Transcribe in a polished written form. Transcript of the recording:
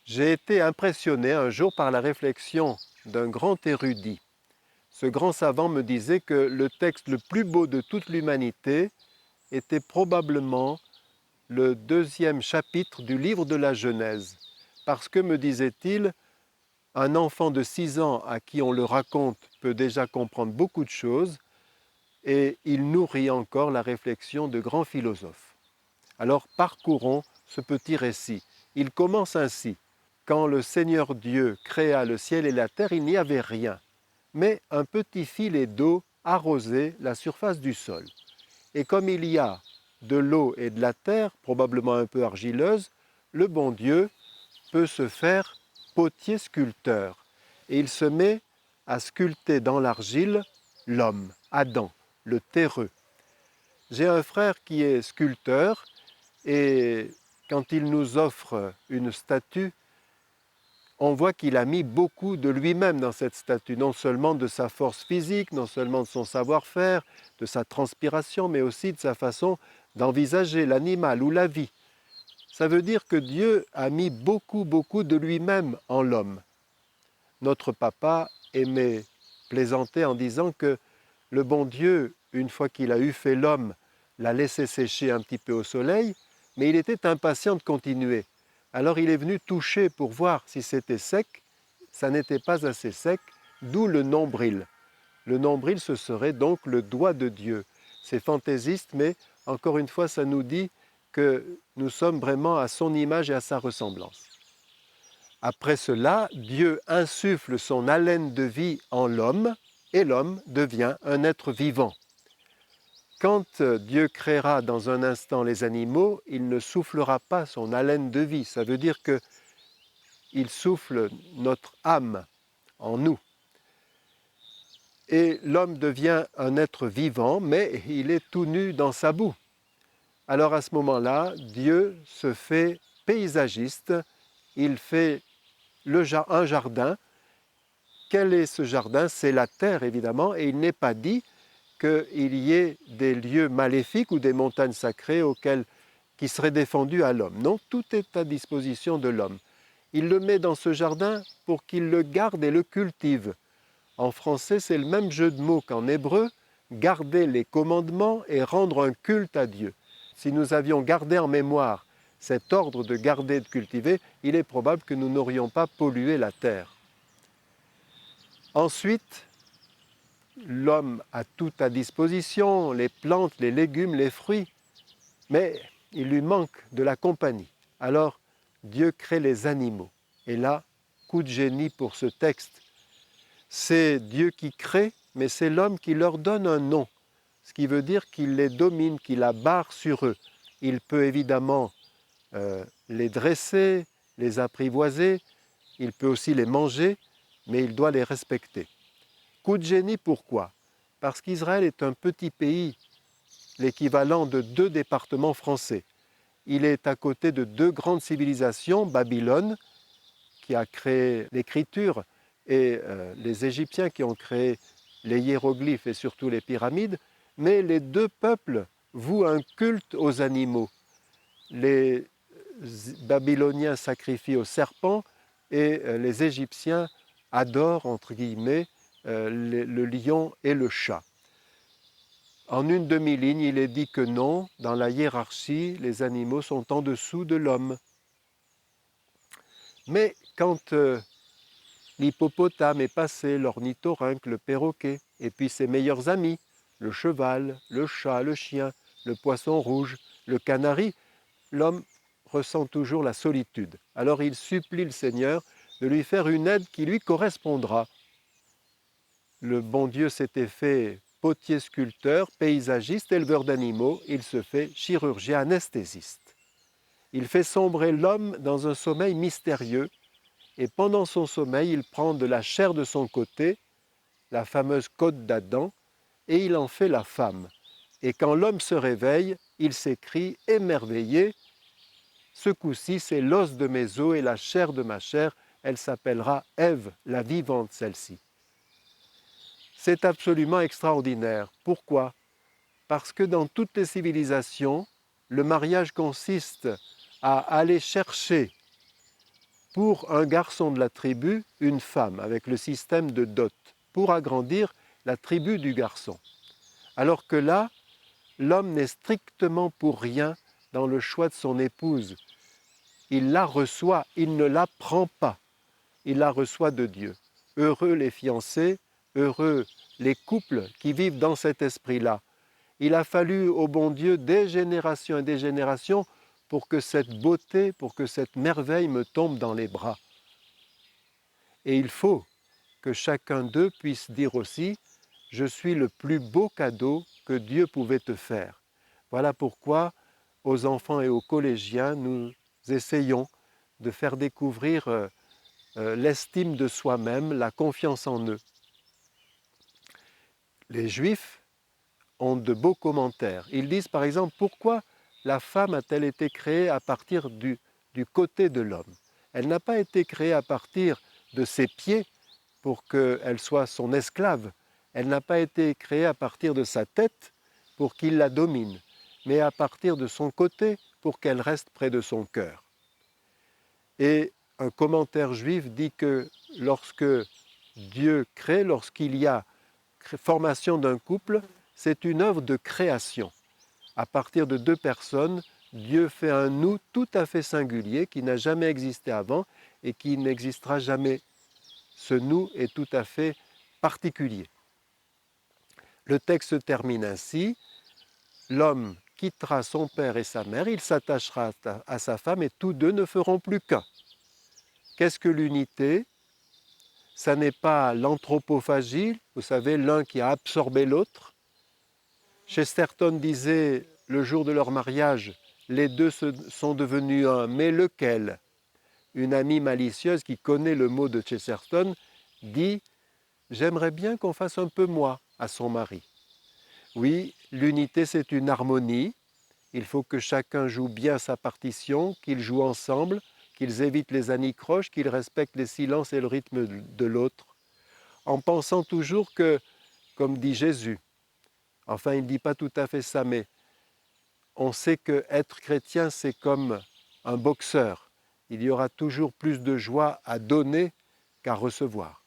J'ai été impressionné un jour par la réflexion d'un grand érudit. Ce grand savant me disait que le texte le plus beau de toute l'humanité était probablement le deuxième chapitre du livre de la Genèse. Parce que, me disait-il, un enfant de 6 ans à qui on le raconte peut déjà comprendre beaucoup de choses et il nourrit encore la réflexion de grands philosophes. Alors parcourons ce petit récit. Il commence ainsi. Quand le Seigneur Dieu créa le ciel et la terre, il n'y avait rien, mais un petit filet d'eau arrosait la surface du sol. Et comme il y a de l'eau et de la terre, probablement un peu argileuse, le bon Dieu peut se faire potier sculpteur. Et il se met à sculpter dans l'argile l'homme, Adam, le terreux. J'ai un frère qui est sculpteur et quand il nous offre une statue, on voit qu'il a mis beaucoup de lui-même dans cette statue, non seulement de sa force physique, non seulement de son savoir-faire, de sa transpiration, mais aussi de sa façon d'envisager l'animal ou la vie. Ça veut dire que Dieu a mis beaucoup de lui-même en l'homme. Notre papa aimait plaisanter en disant que le bon Dieu, une fois qu'il a eu fait l'homme, l'a laissé sécher un petit peu au soleil, mais il était impatient de continuer. Alors il est venu toucher pour voir si c'était sec. Ça n'était pas assez sec, d'où le nombril. Le nombril, ce serait donc le doigt de Dieu. C'est fantaisiste, mais encore une fois, ça nous dit que nous sommes vraiment à son image et à sa ressemblance. Après cela, Dieu insuffle son haleine de vie en l'homme et l'homme devient un être vivant. Quand Dieu créera dans un instant les animaux, il ne soufflera pas son haleine de vie. Ça veut dire qu'il souffle notre âme en nous. Et l'homme devient un être vivant, mais il est tout nu dans sa boue. Alors à ce moment-là, Dieu se fait paysagiste, il fait un jardin. Quel est ce jardin? C'est la terre évidemment, et il n'est pas dit qu'il y ait des lieux maléfiques ou des montagnes sacrées qui seraient défendues à l'homme. Non, tout est à disposition de l'homme. Il le met dans ce jardin pour qu'il le garde et le cultive. En français, c'est le même jeu de mots qu'en hébreu, garder les commandements et rendre un culte à Dieu. Si nous avions gardé en mémoire cet ordre de garder et de cultiver, il est probable que nous n'aurions pas pollué la terre. Ensuite, l'homme a tout à disposition, les plantes, les légumes, les fruits, mais il lui manque de la compagnie. Alors, Dieu crée les animaux. Et là, coup de génie pour ce texte. C'est Dieu qui crée, mais c'est l'homme qui leur donne un nom, ce qui veut dire qu'il les domine, qu'il a barre sur eux. Il peut évidemment les dresser, les apprivoiser, il peut aussi les manger, mais il doit les respecter. Coup de génie, pourquoi? Parce qu'Israël est un petit pays, l'équivalent de 2 départements français. Il est à côté de 2 grandes civilisations, Babylone, qui a créé l'écriture, et les Égyptiens qui ont créé les hiéroglyphes et surtout les pyramides, mais les 2 peuples vouent un culte aux animaux. Les Babyloniens sacrifient aux serpents et les Égyptiens adorent, entre guillemets, le lion et le chat. En une demi-ligne, il est dit que non, dans la hiérarchie, les animaux sont en dessous de l'homme. Mais quand l'hippopotame est passé, l'ornithorynque, le perroquet, et puis ses meilleurs amis, le cheval, le chat, le chien, le poisson rouge, le canari, l'homme ressent toujours la solitude. Alors il supplie le Seigneur de lui faire une aide qui lui correspondra. Le bon Dieu s'était fait potier sculpteur, paysagiste, éleveur d'animaux, il se fait chirurgien anesthésiste. Il fait sombrer l'homme dans un sommeil mystérieux et pendant son sommeil, il prend de la chair de son côté, la fameuse côte d'Adam, et il en fait la femme. Et quand l'homme se réveille, il s'écrie émerveillé, ce coup-ci, c'est l'os de mes os et la chair de ma chair, elle s'appellera Ève, la vivante celle-ci. C'est absolument extraordinaire. Pourquoi? Parce que dans toutes les civilisations, le mariage consiste à aller chercher pour un garçon de la tribu, une femme, avec le système de dot, pour agrandir la tribu du garçon. Alors que là, l'homme n'est strictement pour rien dans le choix de son épouse. Il la reçoit, il ne la prend pas, il la reçoit de Dieu. Heureux les fiancés, heureux les couples qui vivent dans cet esprit-là. Il a fallu au bon Dieu des générations et des générations pour que cette beauté, pour que cette merveille me tombe dans les bras. Et il faut que chacun d'eux puisse dire aussi « Je suis le plus beau cadeau que Dieu pouvait te faire ». Voilà pourquoi aux enfants et aux collégiens, nous essayons de faire découvrir l'estime de soi-même, la confiance en eux. Les Juifs ont de beaux commentaires. Ils disent par exemple pourquoi la femme a-t-elle été créée à partir du côté de l'homme. Elle n'a pas été créée à partir de ses pieds pour qu'elle soit son esclave. Elle n'a pas été créée à partir de sa tête pour qu'il la domine, mais à partir de son côté pour qu'elle reste près de son cœur. Et un commentaire juif dit que lorsque Dieu crée, lorsqu'il y a formation d'un couple, c'est une œuvre de création. À partir de deux personnes, Dieu fait un nous tout à fait singulier qui n'a jamais existé avant et qui n'existera jamais. Ce nous est tout à fait particulier. Le texte se termine ainsi. L'homme quittera son père et sa mère, il s'attachera à sa femme et tous deux ne feront plus qu'un. Qu'est-ce que l'unité? Ça n'est pas l'anthropophagie, vous savez, l'un qui a absorbé l'autre. Chesterton disait, le jour de leur mariage, les deux sont devenus un, mais lequel? Une amie malicieuse qui connaît le mot de Chesterton dit « J'aimerais bien qu'on fasse un peu moi à son mari ». Oui, l'unité c'est une harmonie, il faut que chacun joue bien sa partition, qu'ils jouent ensemble, qu'ils évitent les anicroches, qu'ils respectent les silences et le rythme de l'autre, en pensant toujours que, comme dit Jésus, enfin il ne dit pas tout à fait ça, mais on sait qu'être chrétien c'est comme un boxeur, il y aura toujours plus de joie à donner qu'à recevoir.